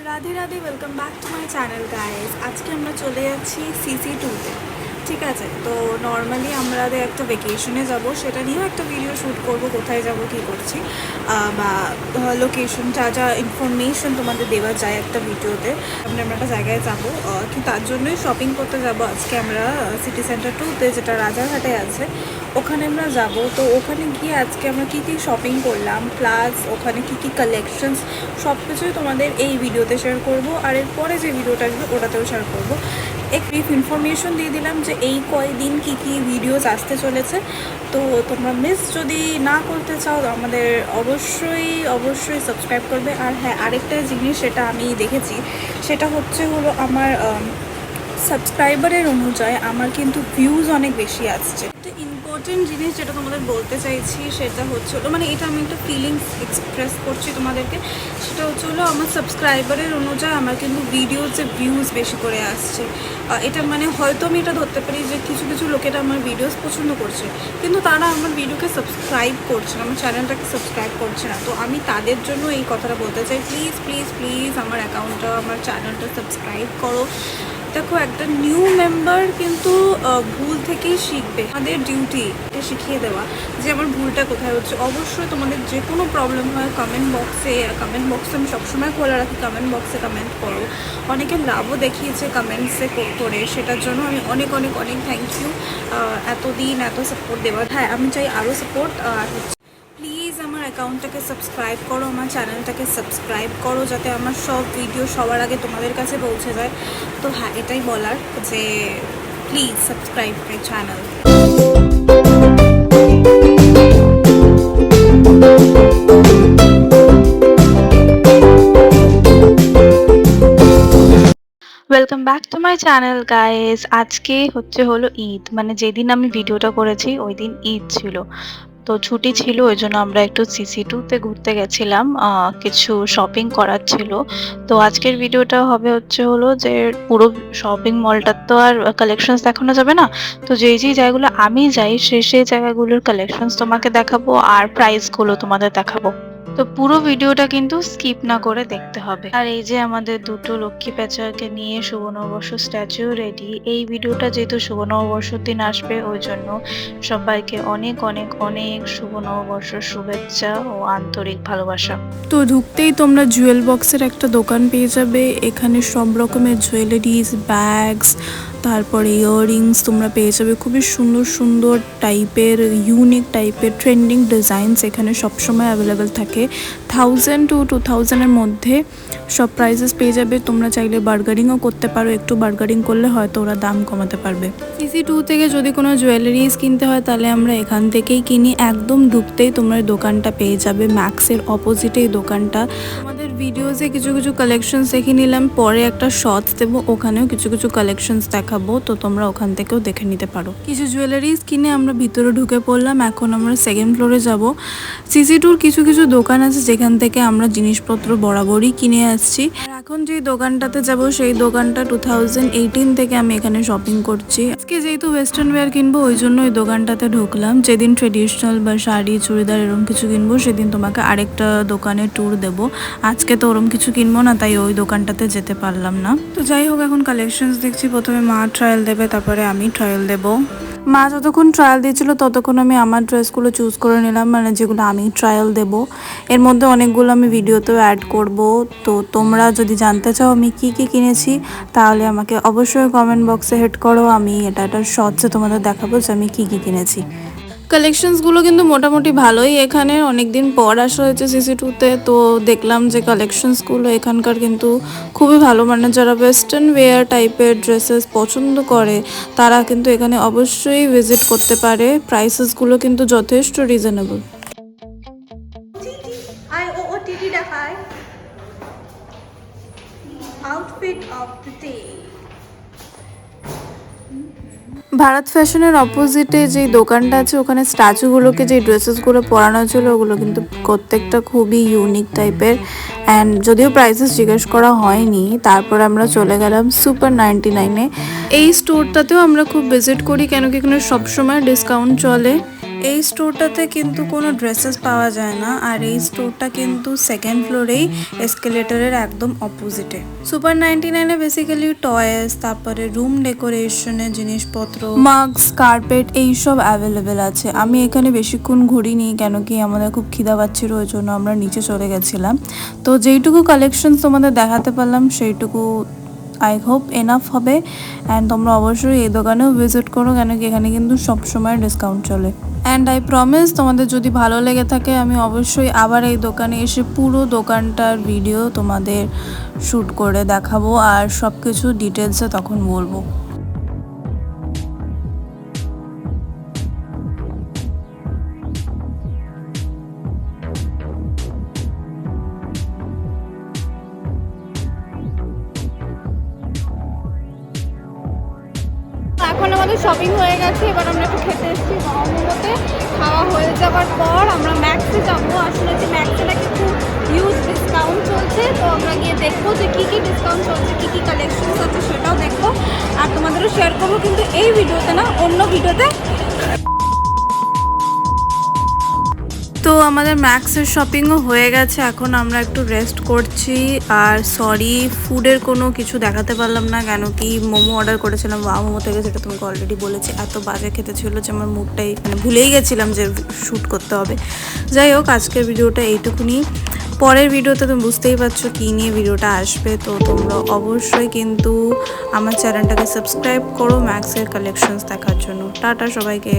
Radhe Radhe, welcome back to my channel guys. আজকে আমরা চলে যাচ্ছি CC2-তে। ঠিক আছে, তো নর্মালি আমাদের একটা ভেকেশনে যাব, সেটা নিয়েও একটা ভিডিও শ্যুট করব, কোথায় যাব কী করছি বা লোকেশন যা যা ইনফরমেশন তোমাদের দেওয়া যায় একটা ভিডিওতে। আমরা একটা জায়গায় যাব, কি তার জন্যই শপিং করতে যাব আজকে আমরা সিটি সেন্টার 2-তে, যেটা রাজারহাটে আছে, ওখানে আমরা যাব। তো ওখানে গিয়ে আজকে আমরা কী কী শপিং করলাম, প্লাস ওখানে কী কী কালেকশনস, সব কিছুই তোমাদের এই ভিডিওতে শেয়ার করব। আর এরপরে যে ভিডিওটা আসবে ওটাতেও শেয়ার করব। এক ব্রিফ ইনফরমেশন দিয়ে দিলাম যে এই কয়েকদিন কী কী ভিডিওস আসতে চলেছে। তো তোমরা মিস যদি না করতে চাও তো আমাদের অবশ্যই সাবস্ক্রাইব করবে। আর হ্যাঁ, আরেকটা জিনিস সেটা আমি দেখেছি, সেটা হলো আমার সাবস্ক্রাইবারের অনুযায়ী আমার কিন্তু ভিউজ অনেক বেশি আসছে। একটা ইম্পর্টেন্ট জিনিস যেটা তোমাদের বলতে চাইছি সেটা হলো, মানে এটা আমি একটা ফিলিংস এক্সপ্রেস করছি তোমাদেরকে, সেটা হলো আমার সাবস্ক্রাইবারের অনুযায়ী আমার কিন্তু ভিডিওতে ভিউজ বেশি করে আসছে। এটা মানে হয়তো আমি এটা ধরতে পারি যে কিছু কিছু লোকেরা আমার ভিডিওস পছন্দ করছে, কিন্তু তারা আমার ভিডিওকে সাবস্ক্রাইব করছে না, আমার চ্যানেলটাকে সাবস্ক্রাইব করছে না। তো আমি তাদের জন্য এই কথাটা বলতে চাই, প্লিজ প্লিজ প্লিজ আমার অ্যাকাউন্টটা, আমার চ্যানেলটা সাবস্ক্রাইব করো। দেখো, একটা নিউ মেম্বার কিন্তু ভুল থেকেই শিখবে। আমাদের ডিউটি এটা শিখিয়ে দেওয়া যে আমার ভুলটা কোথায় হচ্ছে। অবশ্যই তোমাদের যে কোনো প্রবলেম হয় কমেন্ট বক্সে আমি সবসময় খোলা রাখি, কমেন্ট বক্সে কমেন্ট করো। অনেকে লাভও দেখিয়েছে কমেন্টসে করে, সেটার জন্য আমি অনেক অনেক অনেক থ্যাংক ইউ এতদিন এত সাপোর্ট দেওয়ার। হ্যাঁ, আমি চাই আরও সাপোর্ট। আর প্লিজ আমার অ্যাকাউন্টটাকে সাবস্ক্রাইব করো, আমার চ্যানেলটাকে সাবস্ক্রাইব করো, যাতে আমার সব ভিডিও সবার আগে তোমাদের কাছে পৌঁছে যায়। তো হ্যাঁ, এটাই বলার যে please subscribe my channel. Welcome back to my channel guys. আজকে হলো ঈদ, মানে যেদিন আমি ভিডিওটা করেছি ওই দিন ঈদ ছিল, তো ছুটি ছিল, ওই জন্য আমরা একটু CC2-তে ঘুরতে গেছিলাম, কিছু শপিং করার ছিল। তো আজকের ভিডিওটা হবে হলো যে পুরো শপিং মলটার তো আর কালেকশনস দেখানো যাবে না, তো যেই জায়গাগুলো আমি যাই সেই জায়গাগুলোর কালেকশনস তোমাকে দেখাবো আর প্রাইসগুলো তোমাদের দেখাবো। তো পুরো ভিডিওটা কিন্তু স্কিপ না করে দেখতে হবে। আর এই যে আমাদের দুটো লক্ষ্মী প্যাঁচাকে নিয়ে শুভ নববর্ষ স্ট্যাচু রেডি। এই ভিডিওটা যেহেতু শুভ নববর্ষের দিন আসবে, ওই জন্য সবাইকে অনেক অনেক অনেক শুভ নববর্ষের শুভেচ্ছা ও আন্তরিক ভালোবাসা। তো ঢুকতেই তোমরা জুয়েল বক্সের একটা দোকান পেয়ে যাবে। এখানে সব রকমের জুয়েলারিজ, ব্যাগস, তারপরে ইয়াররিংস তোমরা পেয়ে যাবে। খুবই সুন্দর সুন্দর টাইপের, ইউনিক টাইপের ট্রেন্ডিং ডিজাইনস এখানে সবসময় অ্যাভেলেবেল থাকে। 1000 to 2000-এর মধ্যে সব প্রাইসেস পেয়ে যাবে। তোমরা চাইলে বার্গারিংও করতে পারো, একটু বার্গারিং করলে হয়তো ওরা দাম কমাতে পারবে। CC2 থেকে যদি কোনো জুয়েলারিজ কিনতে হয় তাহলে আমরা এখান থেকেই কিনি। একদম ঢুকতেই তোমরা দোকানটা পেয়ে যাবে, ম্যাক্সের অপোজিটেই দোকানটা। আমাদের ভিডিওসে কিছু কিছু কালেকশনস দেখে নিলাম, পরে একটা শর্টস দেবো, ওখানেও কিছু কিছু কালেকশনস দেখাবো, তো তোমরা ওখান থেকেও দেখে নিতে পারো। কিছু জুয়েলারিজ কিনে আমরা ভিতরে ঢুকে পড়লাম। এখন আমরা সেকেন্ড ফ্লোরে যাব। CC2-র কিছু কিছু দোকান আছে যেখান থেকে আমরা জিনিসপত্র বরাবরই কিনে আসছি। আর এখন যে দোকানটাতে যাব সেই দোকানটা 2018 থেকে আমি এখানে শপিং করছি। আজকে যেহেতু ওয়েস্টার্ন ওয়্যার কিনবো, ওই জন্য ওই দোকানটাতে ঢুকলাম। যেদিন ট্রেডিশনাল বা শাড়ি চুড়িদার এরকম কিছু কিনবো সেদিন তোমাকে আরেকটা দোকানে ট্যুর দেবো। আজকে তো ওরম কিছু কিনবো না, তাই ওই দোকানটাতে যেতে পারলাম না। তো যাই হোক, এখন কালেকশনস দেখছি। প্রথমে মা ট্রায়াল দেবে, তারপরে আমি ট্রায়াল দেবো। মা যতক্ষণ ট্রায়াল দিয়েছিল ততক্ষণ আমি আমার ড্রেসগুলো চুজ করে নিলাম, মানে যেগুলো আমি ট্রায়াল দেব। এর মধ্যে অনেকগুলো আমি ভিডিওতেও অ্যাড করব। তো তোমরা যদি জানতে চাও আমি কি কি কিনেছি তাহলে আমাকে অবশ্যই কমেন্ট বক্সে হেড করো। আমি এটা শর্টসে তোমাদের দেখাবো যে আমি কি কি কিনেছি। কালেকশনসগুলো কিন্তু মোটামুটি ভালোই। এখানে অনেকদিন পর আসা হয়েছে CC2-তে, তো দেখলাম যে কালেকশনসগুলো এখানকার কিন্তু খুবই ভালো। মানে যারা ওয়েস্টার্ন ওয়্যার টাইপের ড্রেসেস পছন্দ করে তারা কিন্তু এখানে অবশ্যই ভিজিট করতে পারে। প্রাইসেসগুলো কিন্তু যথেষ্ট reasonable. Outfit of the day. Bharat ফ্যাশনের অপোজিটে যে দোকানটা আছে ওখানে স্ট্যাচুগুলোকে যে ড্রেসেসগুলো পরানো ছিল ওগুলো কিন্তু প্রত্যেকটা খুবই ইউনিক টাইপের। অ্যান্ড যদিও প্রাইসেস জিজ্ঞেস করা হয়নি, তারপর আমরা চলে গেলাম সুপার 99-এ। এই স্টোরটাতেও আমরা খুব ভিজিট করি, কেন কি এখানে সবসময় ডিসকাউন্ট চলে। এই স্টোরটাতে কিন্তু কোনো ড্রেসেস পাওয়া যায় না, আর এই স্টোরটা কিন্তু সেকেন্ড ফ্লোরেই এসকেলেটরের একদম অপোজিটে। সুপার 99-এ বেসিক্যালি টয়েস, তারপরে রুম ডেকোরেশনের জিনিসপত্র, মাস্ক, কার্পেট এইসব অ্যাভেলেবেল আছে। আমি এখানে বেশিক্ষণ ঘুরিনি, কেন কি আমাদের খুব খিদা পাচ্ছিল, ওই জন্য আমরা নিচে চলে গেছিলাম। তো যেইটুকু কালেকশন তোমাদের দেখাতে পারলাম সেইটুকু আই হোপ এনাফ হবে। অ্যান্ড তোমরা অবশ্যই এই দোকানেও ভিজিট করো, কেন কি এখানে কিন্তু সবসময় ডিসকাউন্ট চলে। অ্যান্ড আই প্রমিস তোমাদের যদি ভালো লেগে থাকে আমি অবশ্যই আবার এই দোকানে এসে পুরো দোকানটার ভিডিও তোমাদের শ্যুট করে দেখাবো, আর সব কিছু ডিটেলসে তখন বলবো। এখন আমাদের শপিং হয়ে গেছে, এবার আমরা একটু খেতে এসেছি মোমোতে। খাওয়া হয়ে যাওয়ার পর আমরা ম্যাক্সে যাবো। আসলে যে ম্যাক্সে নাকি খুব হিউজ ডিসকাউন্ট চলছে, তো আমরা গিয়ে দেখবো যে কী কী ডিসকাউন্ট চলছে, কী কী কালেকশনস আছে সেটাও দেখবো, আর তোমাদেরও শেয়ার করবো, কিন্তু এই ভিডিওতে না, অন্য ভিডিওতে। তো আমাদের ম্যাক্সের শপিংও হয়ে গেছে, এখন আমরা একটু রেস্ট করছি। আর সরি ফুডের কোনো কিছু দেখাতে পারলাম না, কেন কি মোমো অর্ডার করেছিলাম ওয়াও মোমো থেকে, সেটা তোমাকে অলরেডি বলেছি। এত বাজে খেতে ছিল যে আমার মুডটাই মানে ভুলেই গেছিলাম যে শ্যুট করতে হবে। যাই হোক, আজকের ভিডিওটা এইটুকুনি। পরের ভিডিওতে তুমি বুঝতেই পারছো কী নিয়ে ভিডিওটা আসবে, তো তোমরা অবশ্যই কিন্তু আমার চ্যানেলটাকে সাবস্ক্রাইব করো ম্যাক্সের কালেকশনস দেখার জন্য। টাটা সবাইকে।